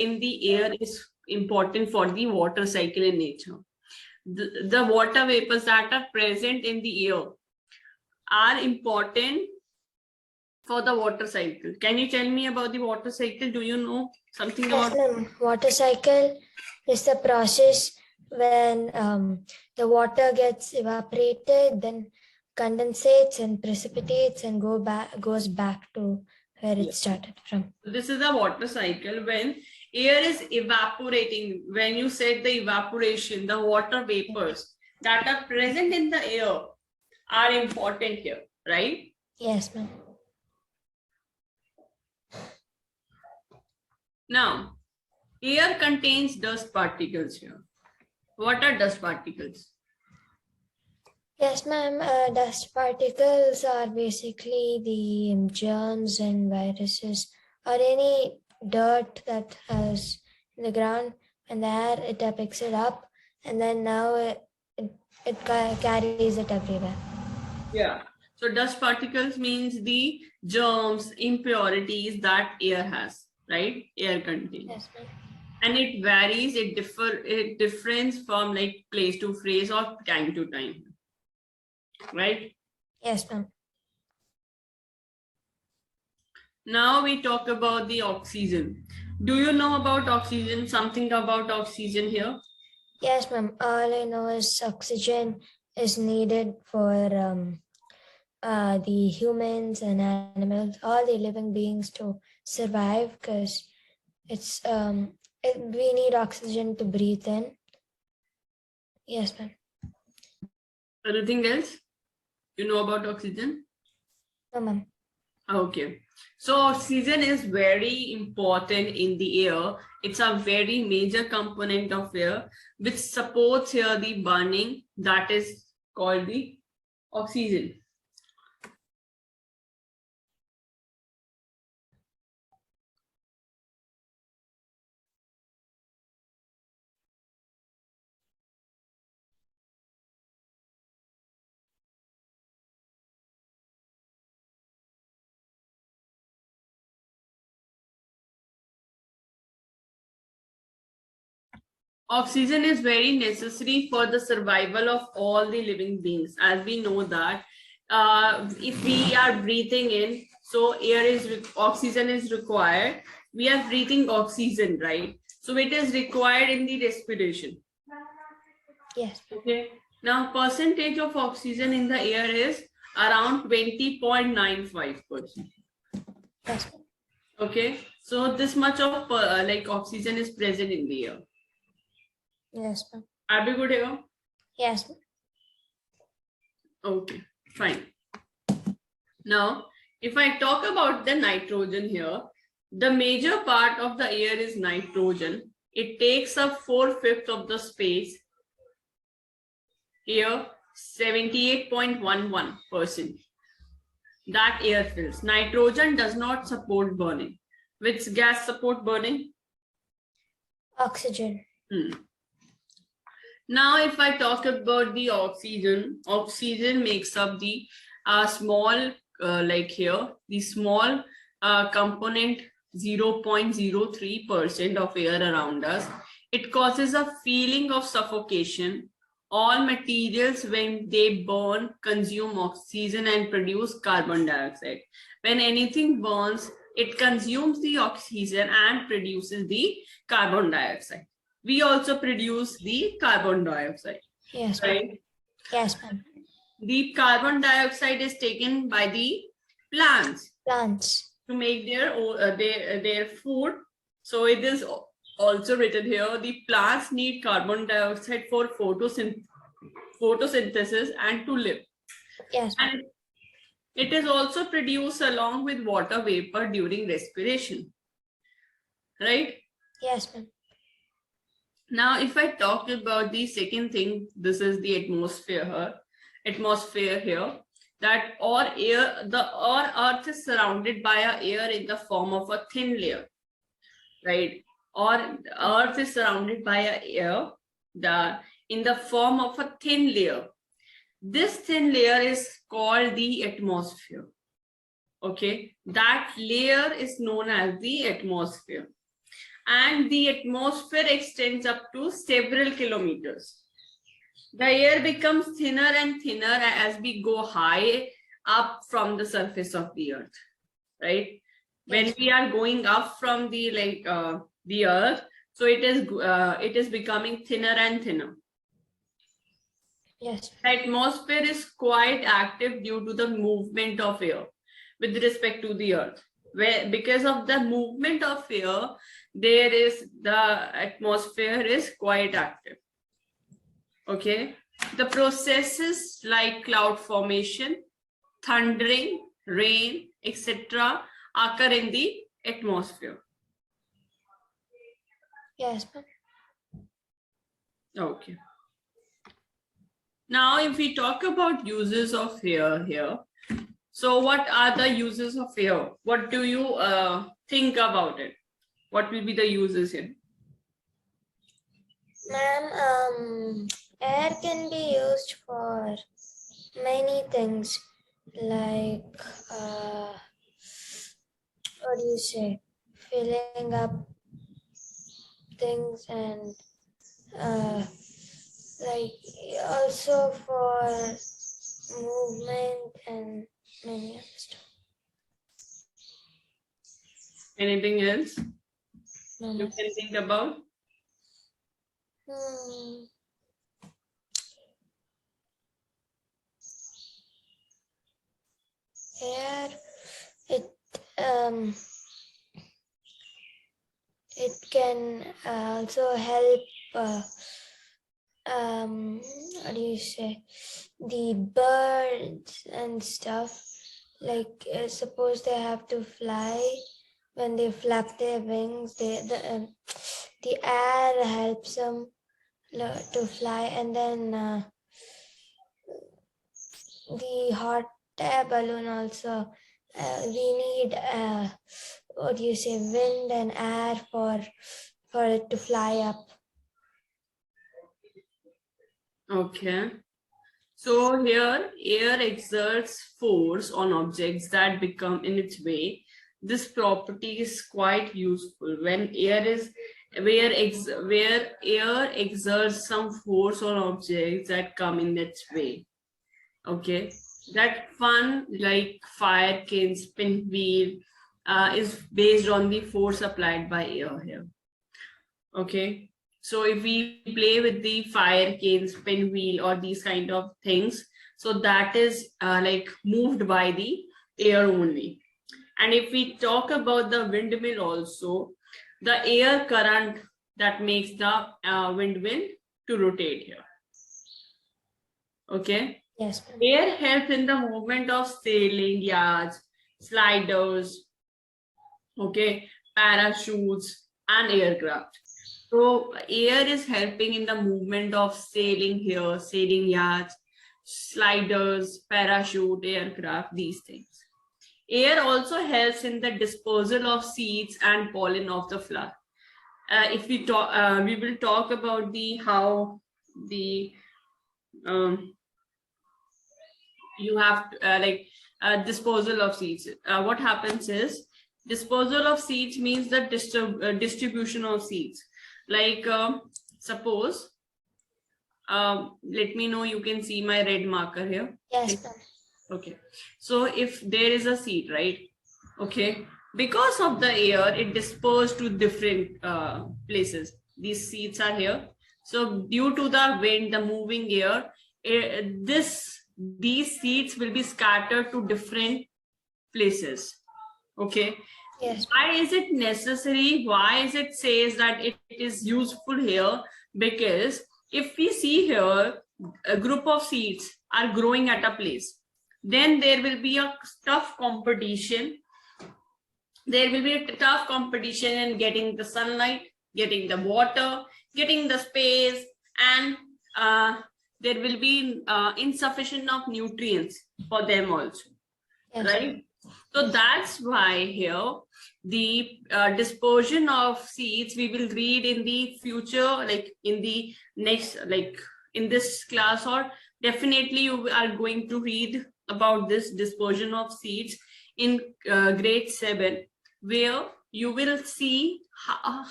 in the air is important for the water cycle in nature. The water vapors that are present in the air are important for the water cycle. Can you tell me about the water cycle? Do you know something about it? Water cycle is the process when the water gets evaporated, then condensates and precipitates and goes back to where it started from. This is the water cycle. When air is evaporating, when you said the evaporation, the water vapors that are present in the air are important here, right? Yes, ma'am. Now, air contains dust particles here. What are dust particles? Yes, ma'am. Dust particles are basically the germs and viruses or any dirt that has in the ground, and the air, it picks it up, and then now it carries it everywhere. Yeah. So dust particles means the germs, impurities that air has, right? Air contains. Yes, ma'am. And it varies, it differs from like place to place or time to time. Right? Yes, ma'am. Now we talk about the oxygen. Do you know about oxygen? Something about oxygen here? Yes, ma'am. All I know is oxygen is needed for the humans and animals, all the living beings to survive, because it's we need oxygen to breathe in. Yes, ma'am. Anything else you know about oxygen? No, ma'am. Okay. So oxygen is very important in the air. It's a very major component of air which supports here the burning, that is called the oxygen. Oxygen is very necessary for the survival of all the living beings. As we know that if we are breathing in, so oxygen is required. We are breathing oxygen, right? So it is required in the respiration. Yes. Okay. Now percentage of oxygen in the air is around 20.95%. Yes. Okay. So this much of like oxygen is present in the air. Yes, ma'am. Are we good here? Yes, ma'am. Okay, fine. Now, if I talk about the nitrogen here, the major part of the air is nitrogen. It takes up 4/5 of the space. Here, 78.11%. That air fills. Nitrogen does not support burning. Which gas support burning? Oxygen. Now, if I talk about the oxygen, oxygen makes up the small, like here, the small component 0.03% of air around us. It causes a feeling of suffocation. All materials, when they burn, consume oxygen and produce carbon dioxide. When anything burns, it consumes the oxygen and produces the carbon dioxide. We also produce the carbon dioxide. Yes, right? Yes, ma'am. The carbon dioxide is taken by the plants. Plants. To make their food. So it is also written here, the plants need carbon dioxide for photosynthesis and to live. Yes. And it is also produced along with water vapor during respiration. Right? Yes, ma'am. Now, if I talk about the second thing, this is the atmosphere here. Atmosphere here, that our Earth is surrounded by a air in the form of a thin layer, right? Or Earth is surrounded by a air in the form of a thin layer. This thin layer is called the atmosphere. Okay, that layer is known as the atmosphere. and the atmosphere extends up to several kilometers. The air becomes thinner and thinner as we go high up from the surface of the earth, right? When Yes. we are going up from the earth, so it is becoming thinner and thinner. Yes. The atmosphere is quite active due to the movement of air with respect to the earth. Where because of the movement of air, the atmosphere is quite active. Okay. The processes like cloud formation, thundering, rain, etc. occur in the atmosphere. Yes, ma'am. Okay. Now, if we talk about uses of air here, so what are the uses of air? What do you think about it? What will be the uses here? Ma'am, air can be used for many things, like what do you say, filling up things, and like also for movement and many other stuff. Anything else No, you ma'am. can think about? Air, um it can also help what do you say, the birds and stuff, like suppose they have to fly. When they flap their wings, the air helps them to fly. And then the hot air balloon also, we need what do you say, wind and air for it to fly up. Okay. So here, air exerts force on objects that become in its way. This property is quite useful when where air exerts some force on objects that come in its way. Okay, that fun like fire cane, spin wheel is based on the force applied by air here. Okay, so if we play with the fire cane, spin wheel, or these kind of things, so that is like moved by the air only. And if we talk about the windmill also, the air current that makes the windmill to rotate here. Okay. Yes, ma'am. Air helps in the movement of sailing yards, sliders, okay, parachutes, and aircraft. So air is helping in the movement of sailing here, sailing yards, sliders, parachute, aircraft, these things. Air also helps in the disposal of seeds and pollen of the flower. If we talk, we will talk about the how the you have disposal of seeds. What happens is disposal of seeds means the distribution of seeds. Like suppose, let me know, you can see my red marker here. Yes, ma'am. Okay, so if there is a seed, right? Okay, because of the air, it dispersed to different places. These seeds are here. So due to the wind, the moving air, these seeds will be scattered to different places. Okay. Yes. Why is it necessary? Why is it says that it is useful here? Because if we see here, a group of seeds are growing at a place, then there will be a tough competition. There will be a tough competition in getting the sunlight, getting the water, getting the space, and there will be insufficient of nutrients for them also. Yes. Right? So that's why here the dispersion of seeds we will read in the future, like in the next, like in this class, or definitely you are going to read about this dispersion of seeds in grade 7, where you will see how